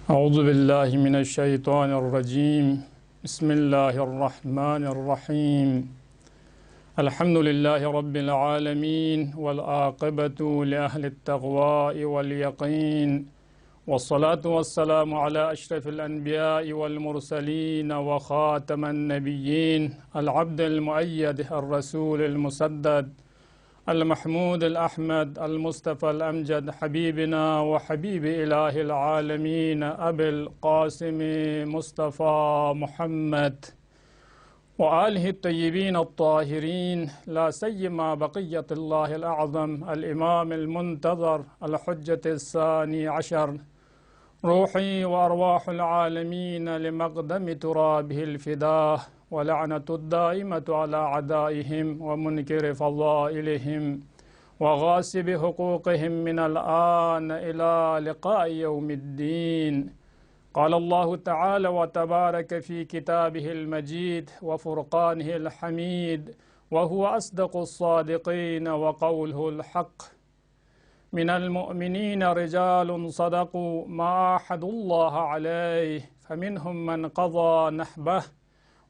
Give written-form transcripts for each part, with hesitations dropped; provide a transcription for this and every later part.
अऊज़ु बिल्लाहि मिनश्शैतानिर्रजीम। बिस्मिल्लाहिर्रहमानिर्रहीम। अल्हम्दुलिल्लाहि रब्बिल आलमीन वल आक़िबतु लिअहलित तक़वा वल यक़ीन वस्सलातु वस्सलामु अला अशरफिल अन्बियाइ वल मुरसलीन व ख़ातमन नबिय्यीन अल अब्दिल मुअय्यद अर रसूलिल मुसद्दद अल महमूद अल अहमद अल मुस्तफ़ा अल अमजद हबीबिना व हबीब इलाहिल आलमीन अबिल क़ासिम मुस्तफ़ा मुहम्मद व आलिहि तय्यबीन अत्ताहिरीन ला सय्यमा बक़िय्यतुल्लाहिल अअज़म अल इमाम अल मुंतज़र अल हुज्जत अस्सानी अशर रूही व अरवाहुल आलमीन लिमक़दम तुराबिहिल फ़िदाह व लअनतुद्दाइमतु अला अदाइहिम व मुनकिर फ़ज़ाइलिहिम व गासिब हुक़ूक़िहिम मिनल आन इला लिक़ाइ यौमिद्दीन। क़ाल अल्लाहु तआला व तबारक फ़ी किताबिहिल मजीद व फ़ुरक़ानिहिल हमीद व हुवा अस्दक़ुस सादिक़ीन व क़ौलुहुल हक़्क़। मिनल मुअमिनीन रिजालुन सदक़ू मा आहदुल्लाह अलैहि फ़मिनहुम मन क़ज़ा नहबह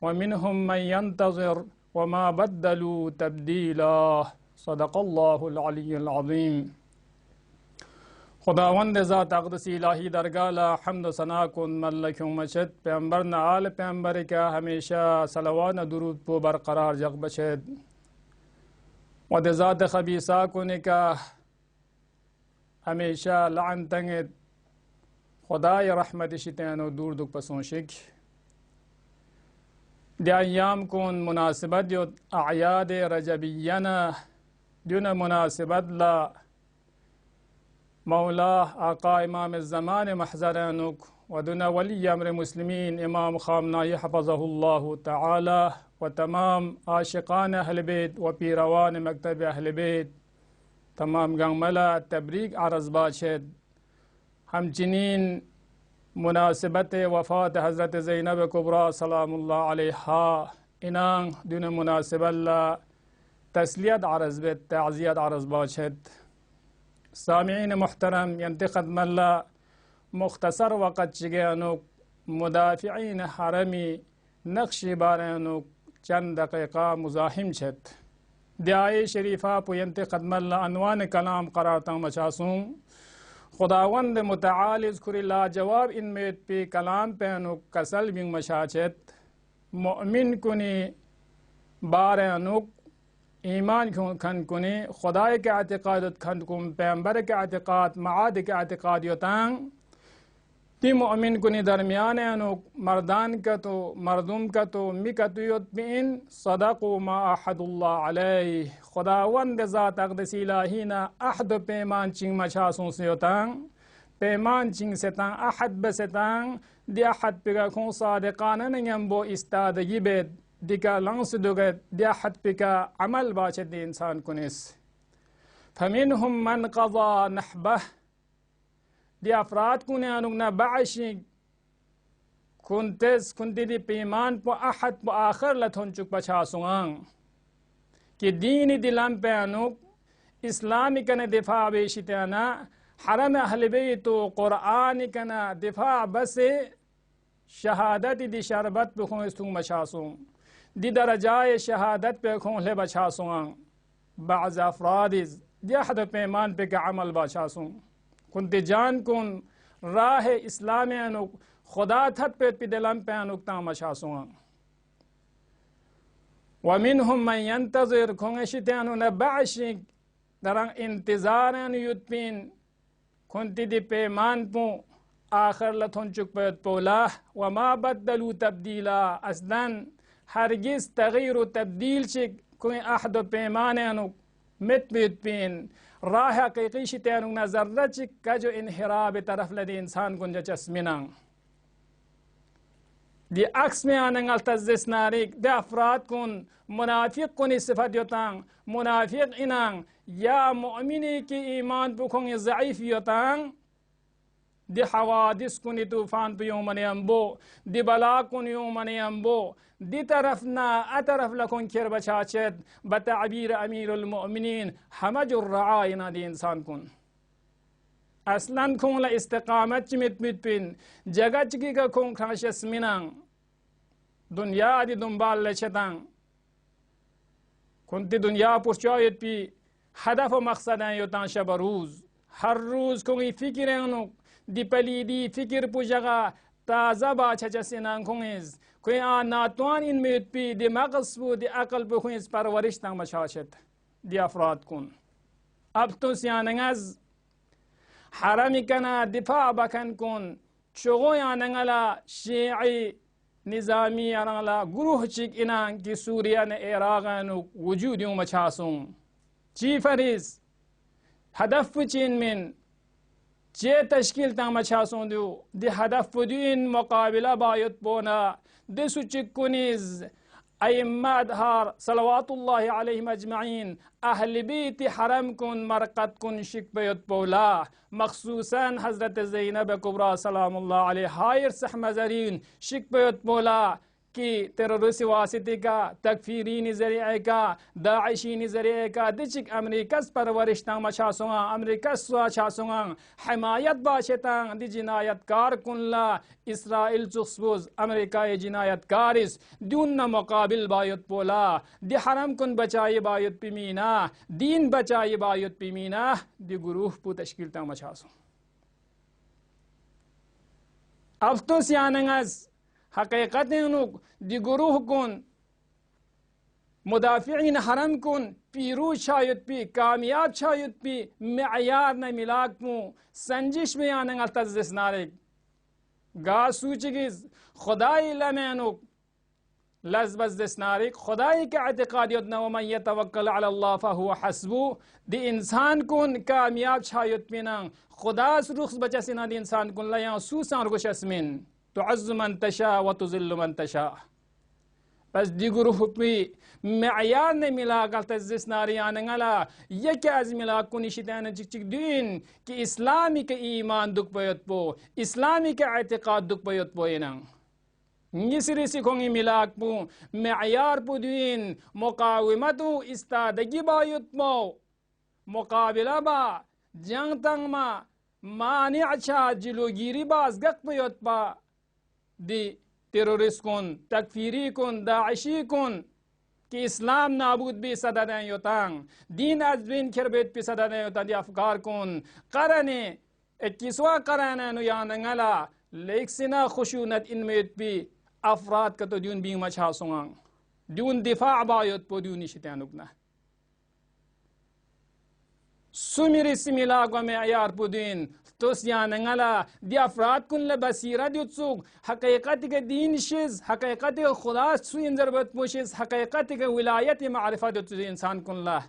व मिनहुम मन यंतज़िर व मा बद्दलू तब्दीला। सदक़ल्लाहुल अलियुल अज़ीम। खुदावंद ज़ात अक़दस इलाही दरगाह हम्द सना कुन मल्लक्यों मशद पैगंबर न आल पैगंबर का हमेशा सलवात न दुरूद पो बरकरार जग बशद व ज़ात खबीसा कुन का हमेशा लान तंगत खुदाय रहमत शितैन दूर दुख पसोशिक दयाम कुन मुनासिबत जो आयाद रजबियना दुन मुनासिबत ला मौला आका इमाम ज़मान महज़रनुक व दुन वली अमर मुस्लिमीन इमाम ख़ामनाई हफ़ज़हुल्लाहु तआला व तमाम आशिक़ान अहल बैत व पीरवान मकतब अहल बैत तमाम गंगमला तबरीक अर्ज़ बाशद। हमचनीन मुनासिबत वफ़ात हज़रत ज़ैनब कुबरा सलामुल्लाह अलैहा इनांग दुन मुनासिबत ला तस्लियत अर्ज़ बेत ताज़ियत अर्ज़ बाशद। सामिईन मुहतरम यंतक़द मल्ला मुख्तसर वक़्त चिगेनुक मुदाफ़िईन हरमी नक्शी बारेनुक चंद दक़ीक़ा मुज़ाहिम छत दयाए शरीफ़ा पुयंतक़द मल्ला अनवान कलाम करारता मचासूं खुदावंद मुतआलिज़ खुरिल्ला जवाब इनमें पे कलाम पैनुक कसल बिंग मशाचत मुअमिन कुनी बारेनुक ईमान खन कुनी खुदाए के अतिक़ादत खन कुम पैगंबर के अतिक़ाद माद के अतिक़ाद योतांग ती मुअमिन कुनी दरमियान अनुक मर्दान का तो मर्दुम का तो मिकतुयत बिन सदक़ू मा आहदुल्लाह अलैहि खुदावंद ज़ात अक़दस इलाहीना अहद पैमान चिंग मचासों से योतांग पैमान चिंग सेतांग अहद बसेतांग दिया अहद पिका खूं सादिक़ाना नयंबो इस्तादगी बेद दिका लंस दुगत दिया अहद पिका अमल बाशद इंसान कुनिस फमिनहुम मन क़ज़ा नहबह दिया अफराद कुने अनुग न बाशिक कुंतेस कुंती दी पैमान पो अहद पो आखिर लथुन चुक पछासुआंग कि दीन दिलम पे अनुग इस्लामी कने दिफा बेशिताना हरम अहल बैत कुरान कना दिफा बसे शहादत दी शरबत पे खुं इस्तुंग मशासुं दी दरजाए शहादत पे खुं ले बछासुआंग बाज़ अफराद दियाहद पैमान पे का अमल बछासुं कुंती जान कुन राह इस्लाम अनुक खुदा थत पे पिदलम पे अनुक तामशासुआ व मिनहुम मन यंतज़िर खुंगशितानु न बाशिक दरंग इंतजार युतपिन कुंती दी पैमान पु आखिर लथुन चुक पे पोला व मा बद्दलू तब्दीला असलन हरगिज तगीर तब्दील चिक कोई अहद पैमान अनुक मित युतपिन राह हकीकी शितानु नजर चिक का जो इनहिराब तरफ लदे इंसान गुंजा चस्मिनांग दी अक्स में आनंगल तज़िस नारिक दे अफराद कुन मुनाफिक कुन सिफत योतांग मुनाफिक इनांग या मुअमिनी की ईमान पुखोंग ज़ईफ योतांग दि हवादिस कुन तूफान पे योमन अम्बो दि बला कुन योमन अम्बो दि तरफ ना अतरफ लकुन खिर बचाचत बतअबीर अमीरुल मुअमिनीन हमजुर रआइना दी इंसान कुन aslan kung la istiqamat chimit mitpin jaga chiki ka kung khashas minang dunya di dumbal le chetang kunti dunya purchayet pi hadaf و مقصدن yotan shab roz har roz kung fikirenu di palidi fikir pujaga taza ba chachasinan kungiz کوئی ناتوان N میت پی دی مغز بو دی عقل بو خویز پرورش تنگ مشاشت دی افراد کن اب تو سیاننگز حرمی کنا دفاع بکن کن چغو یاننگلا شیعی نظامی یاننگلا گروه چیک اینان کی سوریه نه عراقن وجودی مچاسون چی فریز هدف چین من چه تشکیل تنگ مچاسون دی هدف دین مقابله باید بونا دسو چکونیز ائمه ادهار صلوات الله علیهم اجمعین اهل بیت حرم کن مرقت کن شک بیت بولا مخصوصا حضرت زینب کبرا سلام الله علیه هایر سحمزرین شک بیت بولا कि टेररिस्ट वासिते का तकफीरी नजरिए का दाइशी नजरिए का दिचिक अमेरिका परवरिश तंग मचासोंगा अमेरिका स्वा चासोंगा हमायत बाशेतांग दि जिनायतकार कुनला इस्राइल चुस्बुज अमेरिका ए जिनायतकारिस दून न मुकाबिल बायत पोला दि हरम कुन बचाए बायत पिमीना दीन बचाए बायत पिमीना दि गुरूह पु तश्कील तंग मचासों अफ्तो सियानंगस حقیقت نوک دی گروه کن مدافعین حرم کن پیروز شاید پی کامیاب شاید پی معیار نمیلاک مو سنجش بیاننگ التزدس نارک گا سوچگیز خدای لمنوک لزبز دس نارک خدای که اعتقادیت نو من یتوکل علی الله فهو حسبو دی انسان کن کامیاب شاید پینن خدا سرخص بچسینا دی انسان کن لیان سوسان رگوش اسمین تعز من تشاء وتذل من تشاء بس دی گروه پی معیار نه ملا گلت زس ناریان نگلا یکی از ملا کنی شیطان چک چک دین که اسلامی که ایمان دک بیت بو اسلامی که اعتقاد دک بیت بو اینن نیسری سی کنی ملا بو معیار بو دین مقاومت و استادگی بیت بو مقابله با جنگ تنگ ما مانع چا جلوگیری باز گک بیت با دی टेररिस्ट कौन तकफीरी कौन दाइशी कौन कि इस्लाम नाबूद भी सदा दें योतांग दीन अजबिन खरबेत भी सदा दें योतांग अफकार कौन करने 21वां करने नु यानंगला लेक्सिना खुशूनत इनमेत भी अफराद का तो दून भी मचा सोंग दून दिफा बायत पो दून निशितानुकना सुमिरी सिमिला को में यार पुदीन तो सियानंगला दी अफराद कुन बसीरा दुत्सुक हकीकत के दीन शिज हकीकत के खुदा सुइन जरबत मुशिज हकीकत के विलायत मारिफत दुत्सु इंसान कुन ला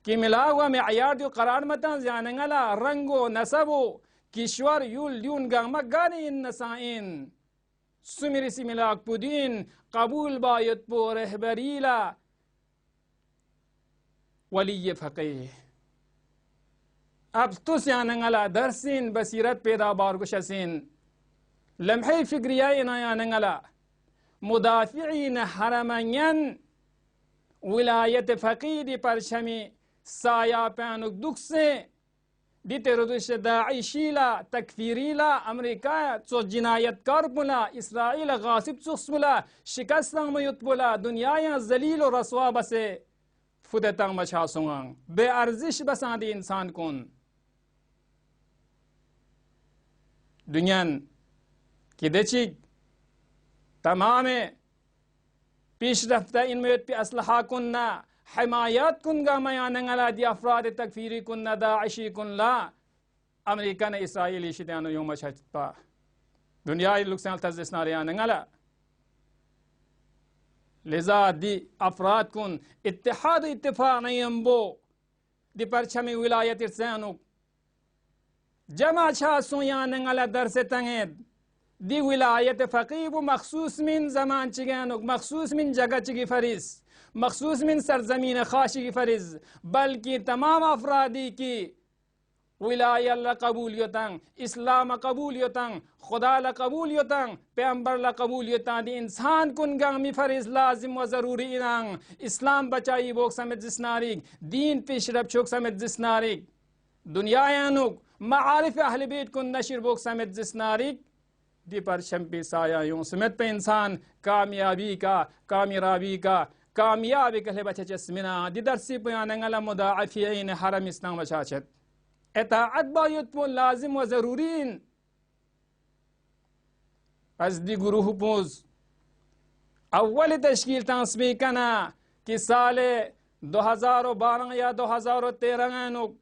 कि मिला हुआ में यार दो करार मता सियानंगला रंगो नसबो किश्वर युल यून गामा गानी इन नसाइन सुमिरी सिमिला पुदीन कबूल बायत पो रहबरीला वली फकीह अब तो सियानंगला दरसिन बसीरत पैदा बार गुशसिन लम्हे फिक्रिया इनायानंगला मुदाफिईन हरमयन विलायत फकीद परचमी साया पैनुक दुख से दी टेररिस्ट दाइशीला तकफीरीला अमेरिका चो जिनायतकार बुला इसराइल गासिब चुस्बुला शिकस्त मयुत बुला दुनिया जलील और रसवा बसे फुदतंग मचासुंग बेअर्जिश बसादी इंसान कौन दुनियान की देचिक तमाम पेश रफ्ता इनमें पे असलहा कुन्ना हमायत कुनगा मयानंगला दी अफराद तकफीरी कुन्ना दाइशी कुन्ला अमेरिका ने इसराइली शितानो योम मचता दुनिया लुक्सान तजस्नारियानंगला लिजा दी अफराद कुन इत्तेहाद इत्तेफाक नयम्बो दी परचमी विलायत इर्सानुक जमा छा सुयानंगला दर से तंगेद दी विलायत फकीब मखसूस मिन जमान चिगानुक मखसूस मिन जगह चिगी फरिज मखसूस मिन सरजमीन खाशी की फरिज बल्कि तमाम अफरादी की विलाया ला कबूलियतंग इस्लाम कबूलियतंग खुदा ला कबूलियतंग पैगंबर ला कबूलियतंग दी इंसान कुन गामी फरिज लाजिम व जरूरी इनांग इस्लाम बचाई बोक समेत जिसनारिक दीन पेशरफ चोक समेत जिसनारिक दुनियायानुक मारिफ अहल बैत कुन नशर बोक समेत जिसनारिक दी पर शंपी साया यूं समेत पे इंसान कामयाबी का कहले बचे चस्मिना दी दरसी पयानंगला मुदाअफियन हरम इस्लाम वशाचत एताअत बायुत पो लाजिम व जरूरीन از دی گروه پوز اول تشکیل تنصیب کنا कि साल 2012 या 2013 नुक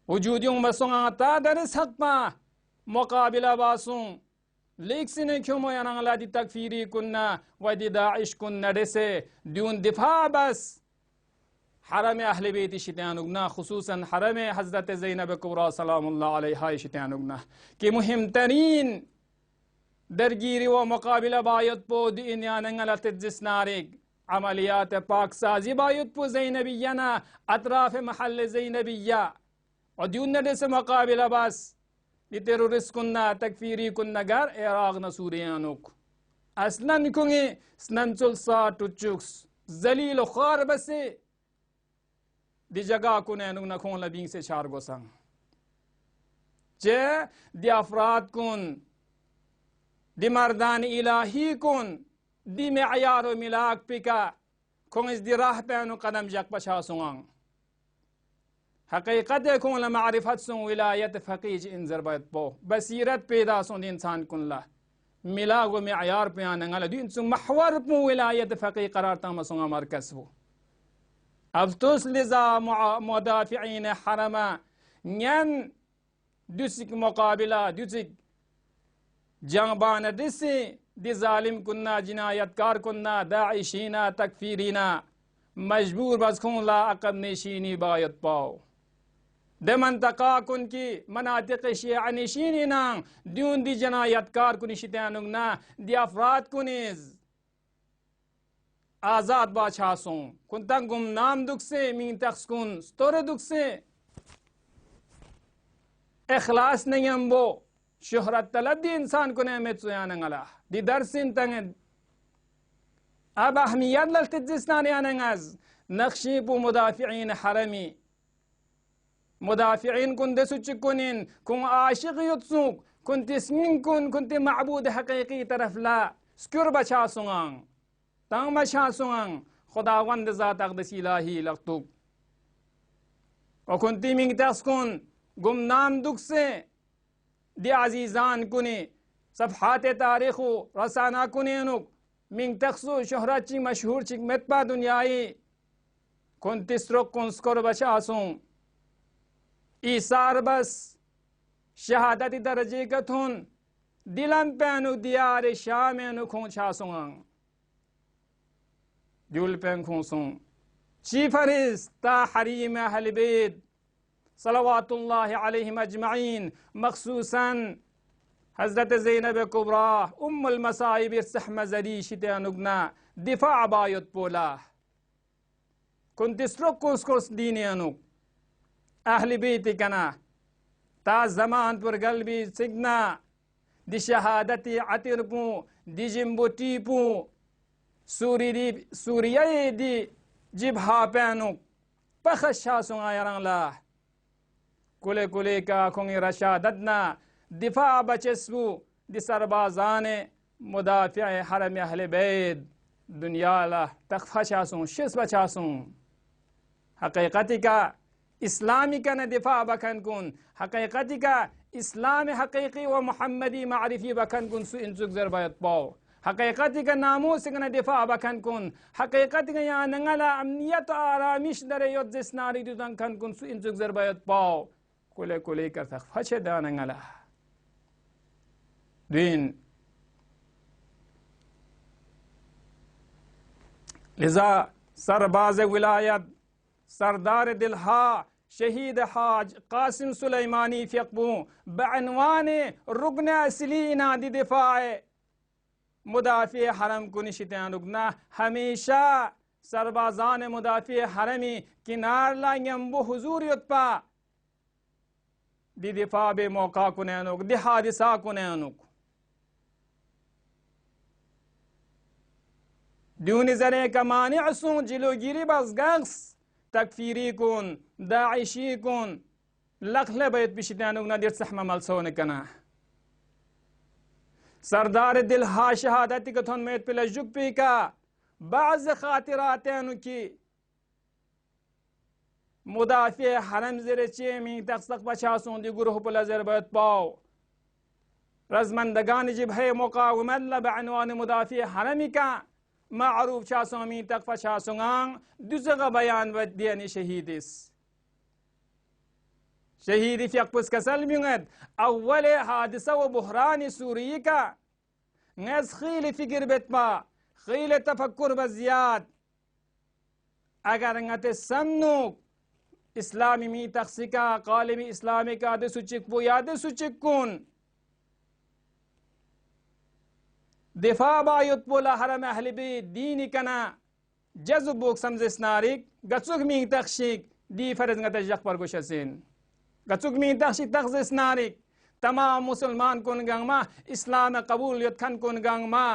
वजूदियों मसोंगा ता दरस हक पा मुकाबिला बासों लेक्सिने क्यों मोयनांगला दी तकफीरी कुन्ना वदी दाइश कुन्ना डेसे दून दिफा बस हरम अहले बैत शितानुगना खुसूसन हरम हजरत ज़ैनब कुबरा सलामुल्लाह अलैहा शितानुगना कि मुहिम तरीन दरगिरी व मुकाबिला बायत पो दिन्यानंगलत जिसनारिक अमलियात पाक साजी बायत पो ज़ैनबियाना अतराफ महल ज़ैनबिया और दून से मुकाबिला बस ये टेररिस्ट कुन्ना तकफीरी कुन्ना गर इराक नसूरियानुक असलन कुंगे स्नंचुल सा टुचुक्स जलील खार बसे दी जगह कुने नुना खों लबिंग से चार गोसंग जे दी अफराद कुन दी मर्दान इलाही कुन दी मेयार व मिलाक पिका खों इस दी राह पे नु कदम जक पछा सुंग हकीकत खों ल मारिफत सुं विलायत फकीज इन जरबत पो बसीरत पैदा सुं इंसान कुन ला मिला व मेयार पे आनंगल दिन सुं महवर पो विलायत फकी करार तम सुंग मरकज हो अब तुस्लिजा मुदाफिईन हरमा न्यन दुसिक मुकाबिला दुसिक जंगबान दिसे दी जालिम कुन्ना जिनायतकार कुन्ना दाइशीना तकफीरीना मजबूर बसखूं ला अकब नशीनी बायत पाओ दे मंतका कुन की मनातिक शिया नशीनी ना दून दी जनायतकार कुन शितानुगना दी अफराद कुनिज आजाद बादशाहों कुंता गुमनाम दुख से मीन तख्सकुन स्तोरे दुख से इखलास नहीं अम्बो शोहरत तलब दी इंसान को नहमत सुयानंगला दी दरसिन तंग अब अहमियत ललत जिसना यानंगज नक्शी पु मुदाफिईन हरमी मुदाफिईन कुन दसुचिकुनिन कुन आशिक युत्सुक कुन तिस्मिन कुन मअबूद हकीकी तरफ ला स्कुर बचा सुंगांग तंग मशा सुंगांग खुदावंद ज़ात अक़दस इलाही लक्तुक और कुंती मिंग तस्कुन गुमनाम दुख से दी अजीजान कुने सफ़हात तारीख़ रसाना कुने नुक मिंग तख्सु शोहरत ची मशहूर चिक मतपा दुनियाई कुन तिस्रुक कुन स्कोर बचासुं ईसार बस शहादती दर्जे कथुन दिलम पैनु दियार शामेनु खूं छासुंगांग जुल पेंखुसुं चीफरिस ता हरीम अहल बैत सलवातुल्लाहि अलैहिम अजमईन मखसूसन हजरत ज़ैनब कुबरा उम्मुल मसाइब सहमज़री शितानुगना दिफा बायत पोला कुंतिस्रुक कुस्कुस दीने अनुक अहल बैत कना ता जमान पर गलबी सिगना दि शहादती अतिरपु दि जिम्बुटीपु सूरिया दी जिबहा पैनुक पखशा सुंगायरंगला कुले कुले का खुंगी रशादतना दिफा बचस्बु दि सरबाजाने मुदाफिया हरम अहले बैत दुनियाला तखफशा सुं शिस बचासुं हकीकती का इस्लामी का न दिफा बखन कुन हकीकती का इस्लाम हकीकी व मुहम्मदी मारिफी बखन कुन सु इंजुक जरबायत पाओ हकीकती का नामूस का दिफा बखन कुन हकीकती का यहाँ नंगला अमनियत आरामिश दरे योद जिसनारी दुदन खन कुन सु इंजुक जरबायत पाओ कुले कुले कर तक फचे दा नंगला दिन लिजा सरबाज विलायत सरदार दिलहा शहीद हाज कासिम सुलेमानी फ़िक़्बू बअनवान रुकन असली नादी दिफ़ाए मुदाफ़ी हरम को निशितान रुकना हमेशा सरबाजान मुदाफ़ी हरमी किनार लायम्बो हुजूर युत्पा दी दिफ़ा बे मौका को नैनुक दी हादिसा को नैनुक दूनी जरे कमाने असुं जिलोगिरी बस गंस تكفيري كون داعشي كون لخله بيت بشتانوك نادر سحمة ملسون كنا سردار دل ها شهادتي كتون ميت بلا جوك بيكا بعض خاطراتانو كي مدافع حرم زرچه می تقسق بچاسون دی گروه بلا زر بيت باو رزمندگان جب ہے مقاومت لبعنوان مدافع حرمی کا معروف چاسون می تقفى چاسونان دوزغ بیان و دین شهیدس شهيدي في أقبس كسل بيناد أول حادثة وبحران سوريا كا ناس خيل فكر بتما خيل تفكر بزياد أجر نعت سنو إسلامي مي تخسيكا قالمي إسلامي كا ده سوچك بو ياد سوچك كون دفاع بايت بولا حرم أهل بيت ديني كنا جذب بوك سمز ناريك غتسوك مي تخشيك دي فرز نعت جاك برغوشاسين गचुक मी तक्षी तख्जिस नारिक तमाम मुसलमान कुन गंगमा इस्लाम कबूलियत खन कुन गंगमा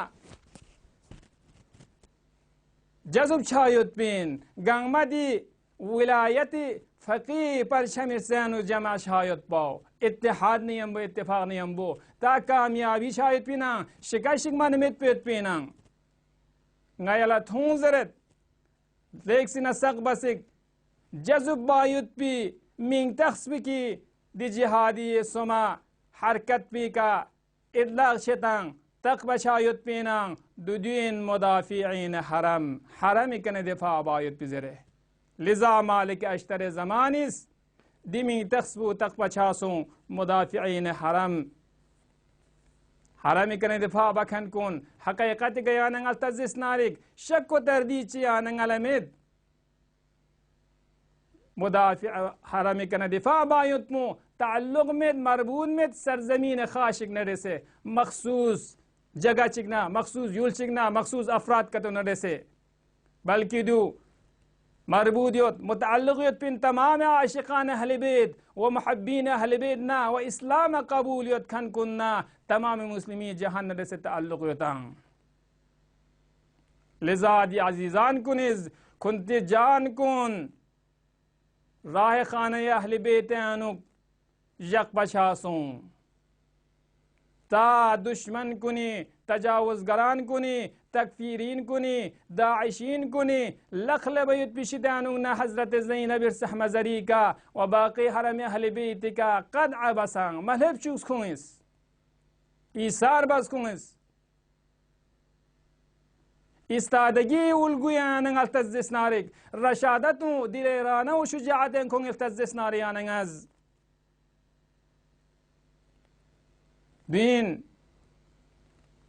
जजुब छायुत बिन गंगमा दी विलायती फकी पर शमिर सैनु जमा छायुत पाओ इत्तेहाद नियम बो इत्तेफाक नियम बो ता कामयाबी छायुत बिना शिकाशिक मन में पेट बिना ngayala थूंजरत देख सिना सक बसिक जजुब बायुत भी मिंग तख्सबी की दी जिहादी सुमा हरकत पी का इदलाग शेतांग तक बचायुत पीनांग दुदीन मुदाफिईन हरम हरम इकने दिफा बायुत पिजरे लिजा मालिक अश्तर जमानिस दी मिंग तख्सबू तक बचासों मुदाफिईन हरम हरम इकने दिफा बखन कुन हकीकत गया नंगल तजिस नारिक शक को तर्दीचिया नंगलमिद मुदाफिअ हरम कना दिफा बायुत मो ताल्लुक में मरबून में सरजमीन खाशिक नरे से मखसूस जगह चिकना मखसूस यूल चिकना मखसूस अफराद का तो नरे से बल्कि दो मरबूदियत मुतअल्लिक़ियत पिन तमाम आशिकान अहले बैत व मुहब्बीन अहले बैत ना व इस्लाम कबूलियत खन कुन्ना तमाम मुस्लिमी जहान नरे से ताल्लुक़ियतां लिजा दी अजीजान कुनिज कुंती जान कुन राह खाने अहले बैत अनुक यक बचासों ता दुश्मन कुनी तजावुज़गरान कुनी तकफीरीन कुनी दाइशीन कुनी लखल बैत पिशिदानु न हज़रत ज़ैनब सहमज़री का व बाकी हरम अहले बैत का कद अबसांग महलब चूस खुइस ईसार बस खुइस इस्तादगी उल्गुयान अल्तज़िस नारिक रशादतु दिलेराना व शुजाअतन कुन अल्तज़िस नारियान अज़ बीन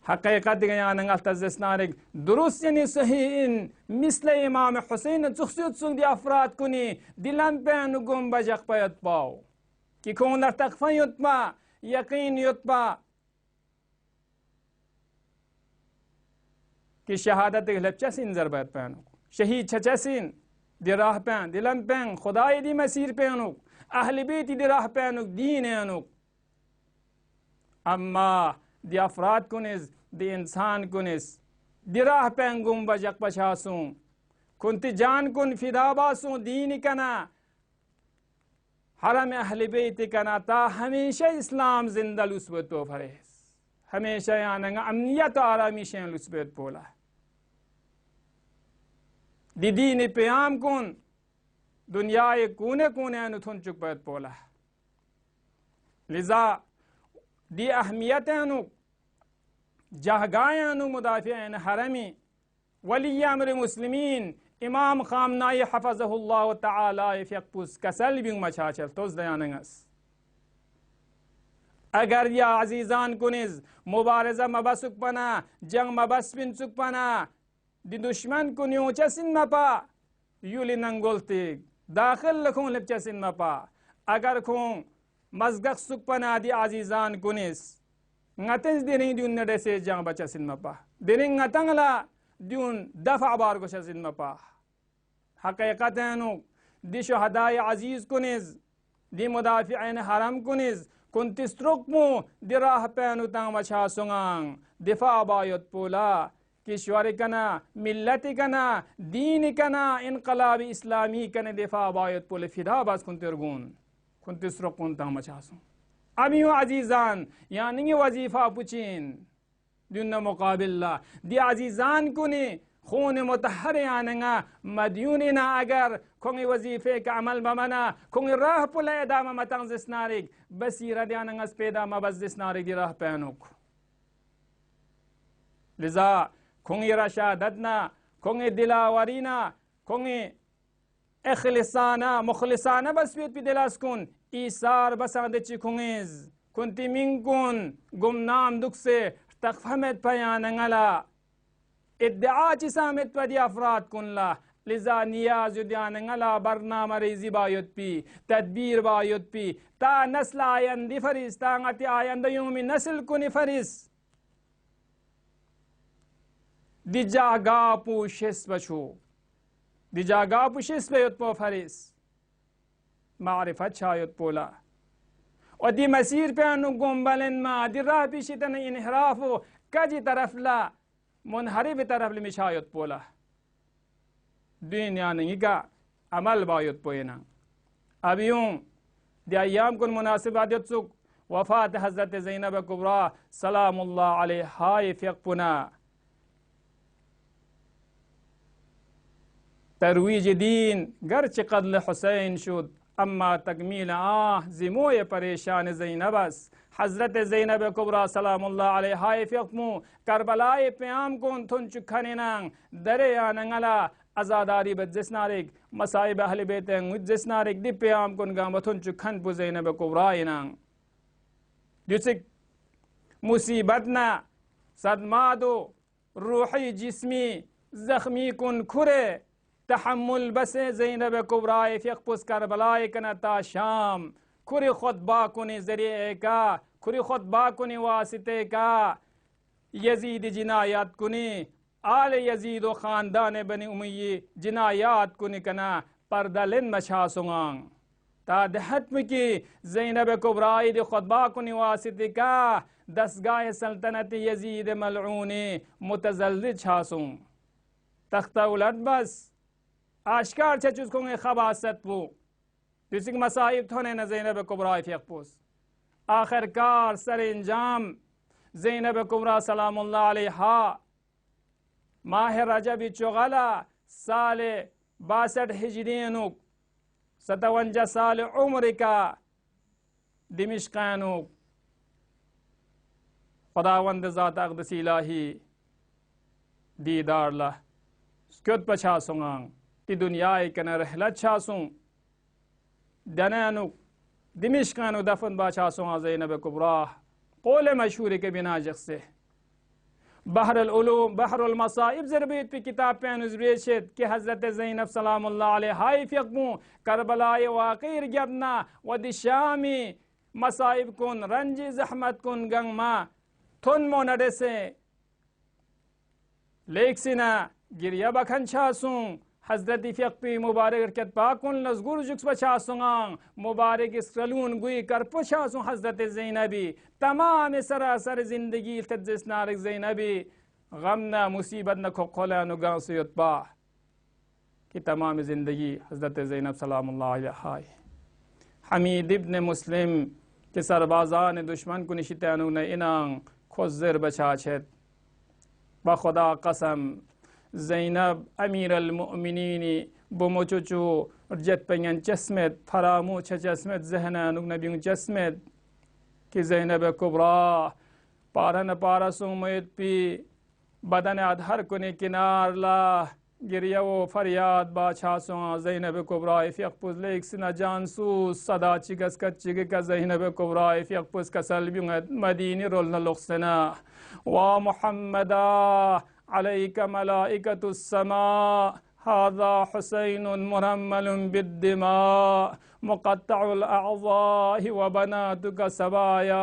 हकीकत गयान अल्तज़िस नारिक दुरुस्त यानी सहीन मिसल इमाम हुसैन जुख्सियत सुंग दी अफराद कुनी दिलन पेन गुम बजक पयत पाओ कि कौन तकफा युत्मा यकीन युत्मा कि शहादत लपचसिन जरबत पैनु शहीद छचसिन दिराह पैन दिलन पैन खुदाई दी मसीर पैनु अहल बैत दी राह पैनु दीन अनु अम्मा दी अफराद कुनिस दी इंसान कुनिस दिराह पैन गुम बजक पछासुं कुंती जान कुन फिदाबासुं दीन कना हरम अहल बैत कना ता हमेशा इस्लाम जिंदा लुस्बत तो फरेस हमेशा यानंगा अमनियत आरामी शें लुस्बत पोला दीन प्याम कुन दुनिया कोने कोने अनुथुन चुक पैत पोला लिजा दी अहमियत अनु जहगाय अनु मुदाफिअन हरमी वली अमर मुस्लिमीन इमाम खामनाई हफज़हुल्लाह तआला फ़िक़पुस कसल बिंग मचाचल तोज दयानंगस अगर या अजीजान कुनिज मुबारज़ा मबसुक पना जंग मबसबिन सुक पना दी दुश्मन को न्योचसिन मपा यूली नंगोलती दाखिल लखूं लिपचसिन मपा अगर खूं मजगक सुकपना दी आजीजान कुनिस ngatiz diring diun nadese jang bachasin mapa diring ngatangla diun dafa bar ko shasin mapa haqiqatanu di shuhadai aziz kunis di mudafi'in haram kunis kuntistrukmu di rah panu tang macha sungang difa bayot pula Kishwar कना मिल्लत कना दीन कना इनकलाब इस्लामी कने दिफा बायत पोले फिदा बस कुंतिरगुन कुंतिसरकुन तामचासु अमियो अजीजान यानी वजीफा पुचिन दुन्ना मुकाबिल्ला दि अजीजान कुनी खून मुतहर यानंगा मदयूनिना अगर खोंगे वजीफे का अमल बमना खोंगे राह पुले दामा मतंग जिस्नारिक बसीरा यानंगा स्पेदा मबज जिस्नारिक दि राह पैनुक लिजा खोंगे रशादतना खोंगे दिलावरीना खोंगे इखलिसाना मुखलिसाना बसवीत पी दिलास्कुन ईसार बसादे चिखुंगेज कुंती मिंकुन गुमनाम दुख से तकफहमत पयानंगला इद्दा चिसामत पदी अफराद कुनला लिजा नियाज उद्यानंगला बरनामा रेजी बायुत पी तदबीर बायुत पी ता नस्ल आयंदी फरिस तांगति आयंद युमी नस्ल कुनी फरिस दिजागा पुशिस बचो दिजागा पुशिस बेयुत पो फरिस मारिफत शायुत पोला और दी मसीर पे अनु गुम्बलन मा दी राह पिशितन इनहराफो कजी तरफ ला मुनहरिब तरफ ले मिशायुत पोला दुनिया नहीं का अमल बायुत पोयना अब यूं दी अय्याम कुन मुनासिब आदित सुख वफात हजरत ज़ैनब कुबरा सलामुल्लाह अलैहा यफकुना तरोईज दीन गर्च क़त्ल हुसैन शुद अम्मा तकमील जिमोय परेशान ज़ैनबस हजरत ज़ैनब कुबरा सलामुल्लाह अलैहा यफकमु करबलाए प्याम कुन थुन चुखनेनांग दरे आनंगला आज़ादारी बज्जिस्नारिक मसाइब अहल बैत मुज्जिस्नारिक दि प्याम कुन गाम थुन चुखन पु ज़ैनब कुबरा इनांग दुसिक मुसीबतना सदमादो रूही जिस्मी जख्मी कुन खुरे तहम्मुल बसे ज़ैनब कुबरा यफकुस करबलाए कनता शाम खुरी खुतबा कुनी ज़रिए का खुरी खुतबा कुनी वासिते का यजीद जिनायात कुनी आल यजीद व ख़ानदान बनी उमय्या जिनायात कुनी कना पर्दलिन मशासुंगांग तादहत्म की ज़ैनब कुबरा द खुतबा कुनी वासिते का दसगाह सल्तनत यजीद मलऊनी मुतज़ल्लिल छासुं तख्ता उलट बस आश्कार चचुस को खबासत वो जिसक मसाइब थोने न ज़ैनब कुबरा यफकुस आखिरकार सर इंजाम ज़ैनब कुबरा सलामुल्लाह अलैहा माह रजब चुगला साल 62 हिजरीनुक 57 साल उम्र का दिमिश्कानुक खुदावंद ज़ात अक़दस इलाही दीदार ला स्क्योत पछा सुंगांग ती दुनिया कन रहलत छासुं दनानुक दिमिश्कानु दफन बाछासुं ज़ैनब कुबरा कौल मशहूर के बिना जख्से बहरुल उलूम बहरुल मसाइब ज़रबीत पे किताब पे अनुज़रेशत कि हज़रत ज़ैनब सलामुल्लाह अलैहा यफकमु करबलाए वाक़िर गिरना व दिशामी मसाइब कुन रंजी ज़हमत कुन गंगमा थुन मोनडे से लेक्सिना गिरिया बखन छासुं हजरत फ़क़ी मुबारक रकत पाकुन लज़गुर जुक्स पछासुंगां मुबारक इसलून गुई कर पछासुं हजरत ज़ैनबी तमाम सरासर जिंदगी तज्जिस्नारिक ज़ैनबी गम न मुसीबत न खोखला नुगां सुयतबा कि तमाम जिंदगी हजरत ज़ैनब सलामुल्लाह अलैहा हमीद इब्न मुस्लिम के सरबाजान दुश्मन को निशितानु न इनांग खुज़र बछाछत बखुदा कसम ज़ैनब अमीर अल-मुअमिनीनी बुमुचुचु जत पंगन चस्मत फरामो चस्मत जहनानुक नबी चस्मत कि ज़ैनब कुबरा पारन पारसु मैत पी बदन अधर कुने किनार ला गिरिया वो फरियाद बाछासु ज़ैनब कुबरा यफकुस लेक्सिना जानसू सदा चिगस कच्चिग का ज़ैनब कुबरा यफकुस का सलबियत मदीनी रोलना लुक्सना वा मुहम्मदा अलैका मलाइकतुस समा हाज़ा हुसैनुन मुरम्मलुन बिद्दिमा मुक़त्तउल अअज़ाहि व बनातुका सबाया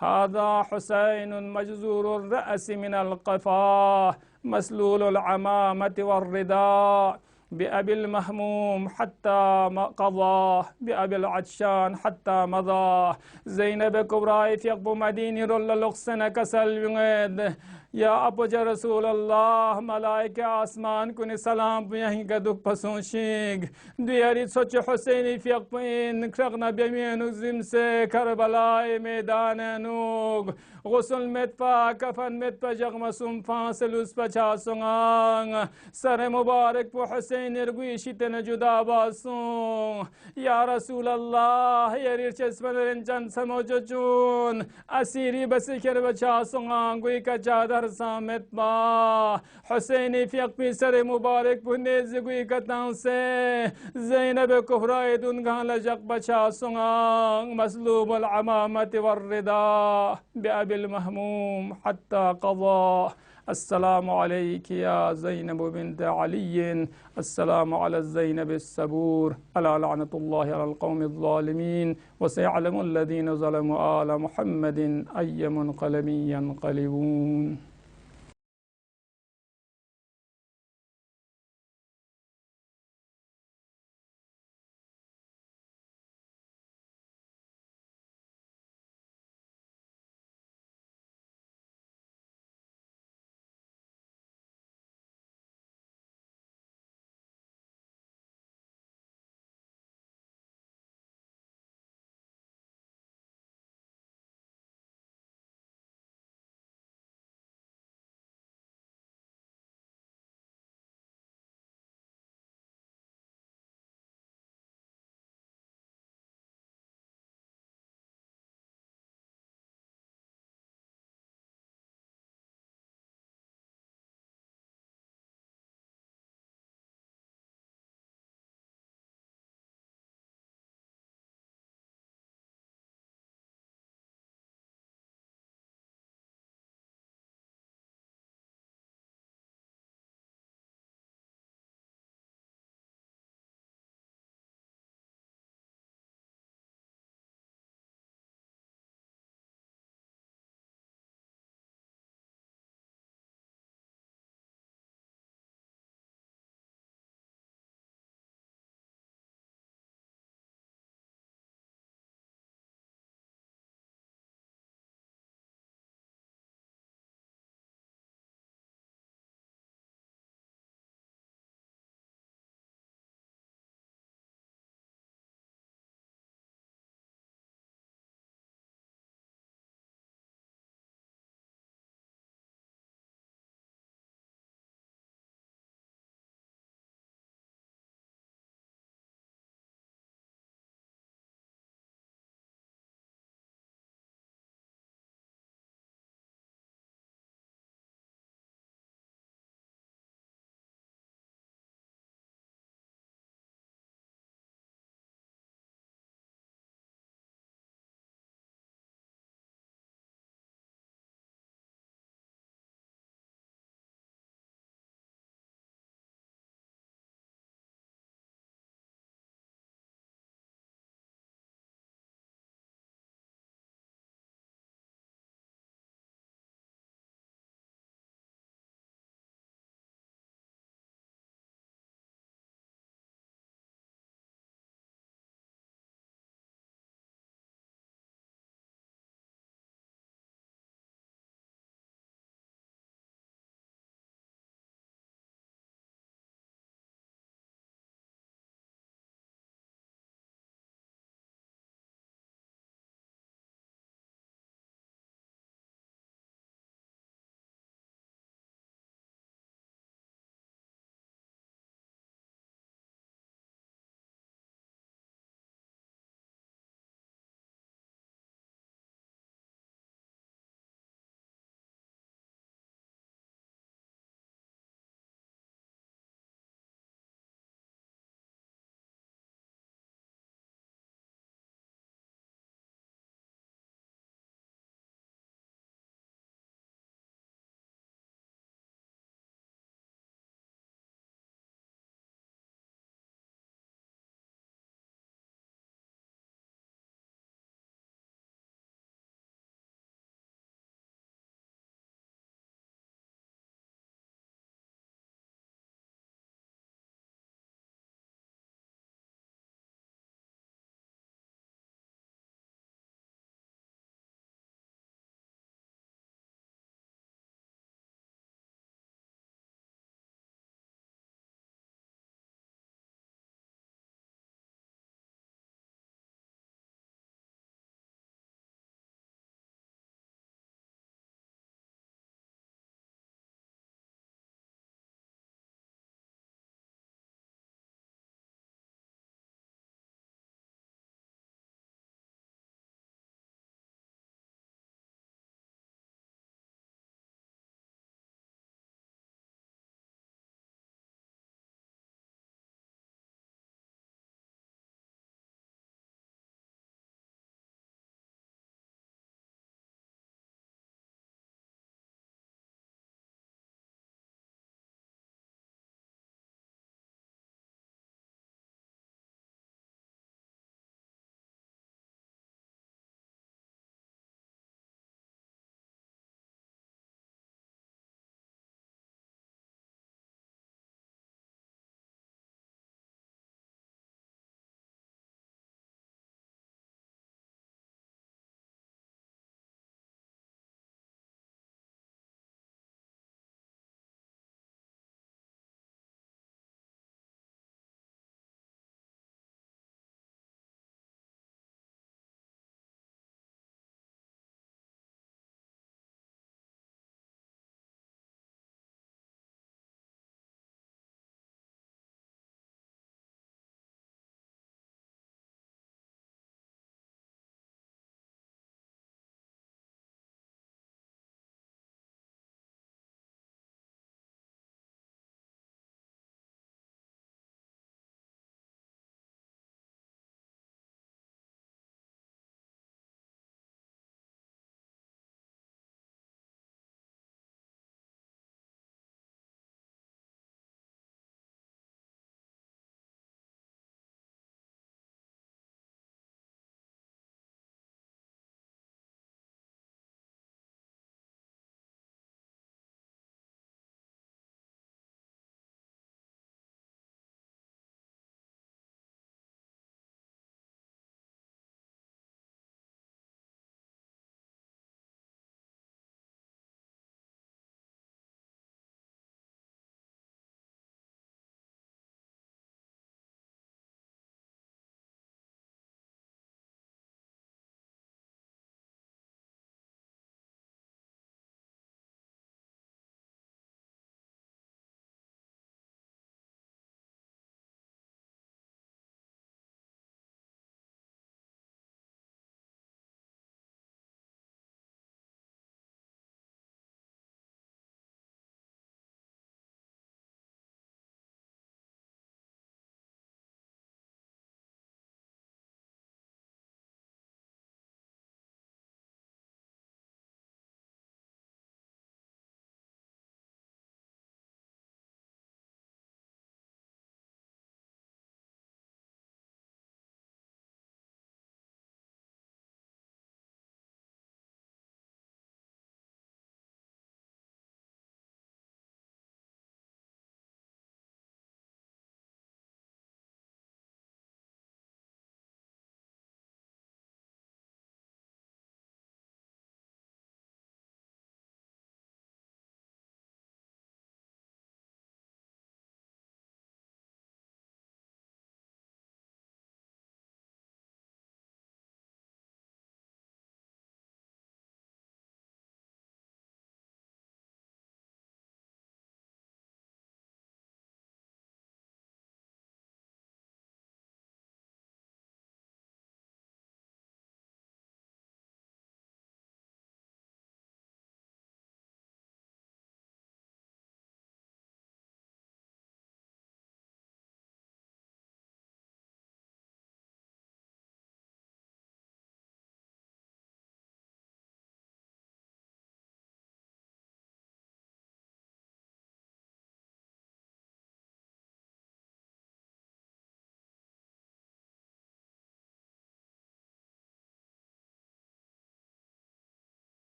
हाज़ा हुसैनुन मजज़ूरुर रअस मिनल क़फ़ा मसलूलुल अमामति वर्रिदा बिअबिल महमूम हत्ता क़ज़ा बिअबिल अत्शान हत्ता मज़ा ज़ैनब कुबरा यफक़ु मदीनी रोल लुक्सन कसल युंगद या अपोजा रसूल अल्लाह मलाइके आसमान कुनि सलाम यहीं का दुख पसोशिंग दुयारी सोच हुसैनी फियकपिन खरगना बेमियनुक जिमसे करबलाए मैदान नुग गुसल मेतपा कफन मेतपा जगमसुम फासलुस पचासुंगांग सर मुबारक पो हुसैन इरगुइशितन जुदा बासुं या रसूल अल्लाह यरीर चस्पन चंद समोजचून असीरी बसिकर बचासुंगांग गुई का चादर सामेत बा हुसैनी फियकपी सर मुबारक पुनेज गुई कतां से ज़ैनब कुहराए दुनगां लजक बचासुंगांग मसलूब अल अमामत वर्रिदा बिअबिल महमूम हत्ता क़ज़ा अस्सलामु अलैकी या ज़ैनब बिन्त अली अस्सलामु अला ज़ैनब अस्सबूर अला लअनतुल्लाहि अलल क़ौमिज़ ज़ालिमीन व सयअलमुल लज़ीना ज़लमू आला मुहम्मदिन अय्य मुनक़लबिन यन्क़लिबून।